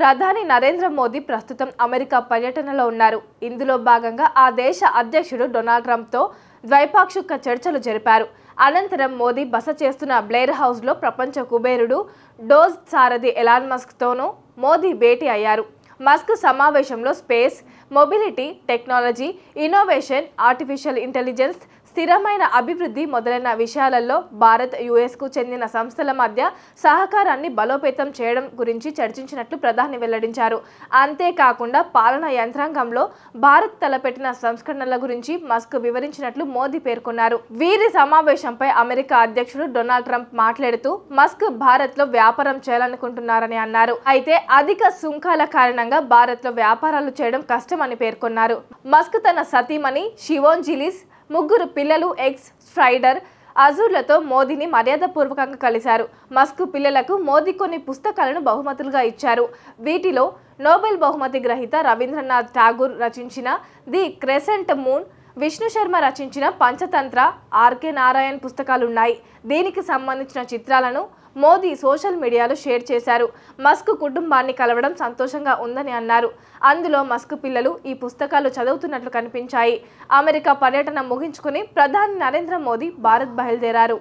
ప్రధాని నరేంద్ర మోదీ ప్రస్తుతం అమెరికా పర్యటనలో ఉన్నారు. ఇందులో భాగంగా ఆ దేశ అధ్యక్షుడు డొనాల్డ్ ట్రంప్తో ద్వైపాక్షిక చర్చలు జరిపారు. అనంతరం మోదీ బస చేస్తున్న బ్లెయిర్ హౌస్లో ప్రపంచ కుబేరుడు డోజ్ సారథి ఎలాన్ మస్క్తోనూ మోదీ భేటీ అయ్యారు. మస్క్ సమావేశంలో space, mobility, technology, innovation, artificial intelligence, స్థిరమైన అభివృద్ధి మొదలైన విషయాలలో భారత్, యుఎస్కు చెందిన సంస్థల మధ్య సహకారాన్ని బలోపేతం చేయడం గురించి చర్చించినట్లు ప్రధాని వెల్లడించారు. అంతేకాకుండా పాలనా యంత్రాంగంలో భారత్ తలపెట్టిన సంస్కరణల గురించి మస్క్ వివరించినట్లు మోదీ పేర్కొన్నారు. వీరి సమావేశంపై అమెరికా అధ్యక్షుడు డొనాల్డ్ ట్రంప్ మాట్లాడుతూ మస్క్ భారత్లో వ్యాపారం చేయాలనుకుంటున్నారని అన్నారు. అయితే అధిక సుంకాల కారణంగా భారత్లో వ్యాపారాలు చేయడం కష్టమని పేర్కొన్నారు. మస్క్ తన సతీమణి షివోన్ జిలీస్, ముగ్గురు పిల్లలు ఎక్స్ స్ట్రైడర్ అజూర్లతో మోదీని మర్యాదపూర్వకంగా కలిశారు. మస్క్ పిల్లలకు మోదీ కొన్ని పుస్తకాలను బహుమతులుగా ఇచ్చారు. వీటిలో నోబెల్ బహుమతి గ్రహీత రవీంద్రనాథ్ ఠాగూర్ రచించిన the crescent moon, Vishnu Sharma రచించిన పంచతంత్ర, ఆర్కే నారాయణ్ పుస్తకాలున్నాయి. దీనికి సంబంధించిన చిత్రాలను మోదీ సోషల్ మీడియాలో షేర్ చేశారు. మస్క్ కుటుంబాన్ని కలవడం సంతోషంగా ఉందని అన్నారు. అందులో మస్క్ పిల్లలు ఈ పుస్తకాలు చదువుతున్నట్లు కనిపించాయి. అమెరికా పర్యటన ముగించుకుని ప్రధాని నరేంద్ర మోదీ భారత్ బయలుదేరారు.